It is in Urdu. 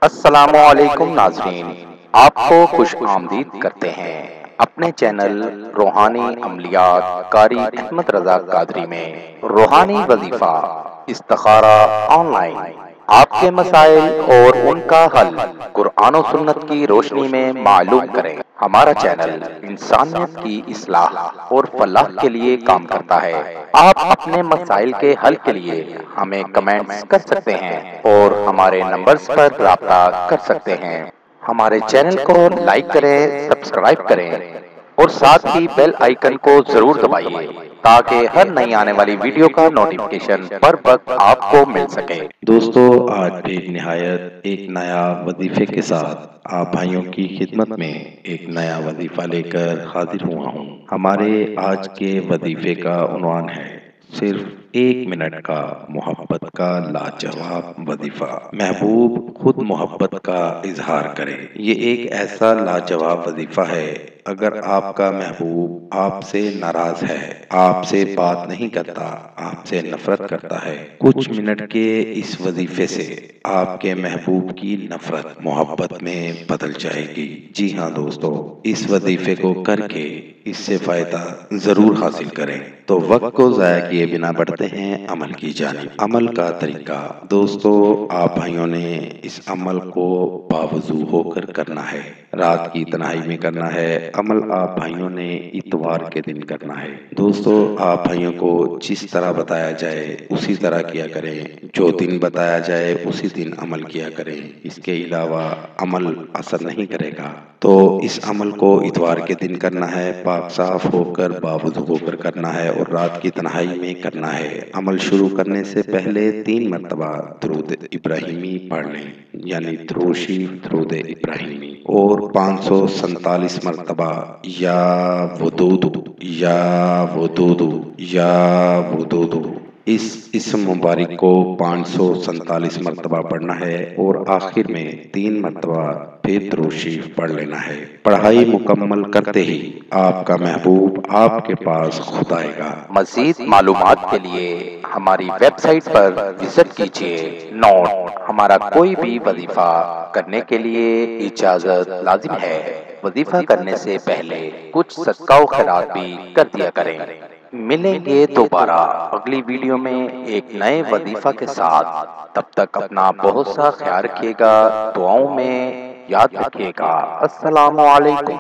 السلام علیکم ناظرین، آپ کو خوش آمدید کرتے ہیں اپنے چینل روحانی عملیات قاری احمد رضا قادری میں۔ روحانی وظیفہ استخارہ آن لائن، آپ کے مسائل اور ان کا حل قرآن و سنت کی روشنی میں معلوم کریں۔ ہمارا چینل انسانیت کی اصلاح اور فلاح کے لیے کام کرتا ہے۔ آپ اپنے مسائل کے حل کے لیے ہمیں کمنٹس کر سکتے ہیں اور ہمارے نمبرز پر رابطہ کر سکتے ہیں۔ ہمارے چینل کو لائک کریں، سبسکرائب کریں اور ساتھ ہی بیل آئیکن کو ضرور دبائیے تاکہ ہر نئی آنے والی ویڈیو کا نوٹیفیکیشن بر وقت آپ کو مل سکے۔ دوستو، آج بھی نہایت ایک نیا وظیفے کے ساتھ آپ بھائیوں کی خدمت میں ایک نیا وظیفہ لے کر حاضر ہوا ہوں۔ ہمارے آج کے وظیفے کا عنوان ہے صرف 1 منٹ کا محبت کا لاجواب وظیفہ۔ محبوب خود محبت کا اظہار کرے۔ یہ ایک ایسا لاجواب وظیفہ ہے، اگر آپ کا محبوب آپ سے ناراض ہے، آپ سے بات نہیں کرتا، آپ سے نفرت کرتا ہے، کچھ منٹ کے اس وظیفے سے آپ کے محبوب کی نفرت محبت میں بدل جائے گی۔ جی ہاں دوستو، اس وظیفے کو کر کے اس سے فائدہ ضرور حاصل کریں۔ تو وقت کو ضائع کیے بنا بڑھتے ہیں عمل کی جانب۔ عمل کا طریقہ دوستو، آپ بھائیوں نے اس عمل کو باوضو ہو کر کرنا ہے، رات کی تنہائی میں کرنا ہے۔ عمل آپ بھائیوں نے اتوار کے دن کرنا ہے۔ دوستو، آپ بھائیوں کو جس طرح بتایا جائے اسی طرح کیا کریں، جو دن بتایا جائے اسی دن عمل کیا کریں، اس کے علاوہ عمل اثر نہیں کرے گا۔ تو اس عمل کو اتوار کے دن کرنا ہے، پاک صاف ہو کر باوضو ہو کر کرنا ہے اور رات کی تنہائی میں کرنا ہے۔ عمل شروع کرنے سے پہلے 3 مرتبہ درود ابراہیمی پڑھ لیں، یعنی درود شریف، درود ابراہیمی، اور 547 مرتبہ یا ودود یا ودود یا ودود اس اسم مبارک کو 547 مرتبہ پڑھنا ہے اور آخر میں 3 مرتبہ پھر درود شریف پڑھ لینا ہے۔ پڑھائی مکمل کرتے ہی آپ کا محبوب آپ کے پاس خود آئے گا۔ مزید معلومات کے لیے ہماری ویب سائٹ پر وزٹ کیجیے۔ نوٹ: ہمارا کوئی بھی وظیفہ کرنے کے لیے اجازت لازم ہے۔ وظیفہ کرنے سے پہلے کچھ صدقہ و خیرات بھی کر دیا کریں۔ ملیں گے دوبارہ اگلی ویڈیو میں ایک نئے وظیفہ کے ساتھ۔ تب تک اپنا بہت سا خیال رکھیے گا، دعاؤں میں یاد رکھیے گا۔ السلام علیکم۔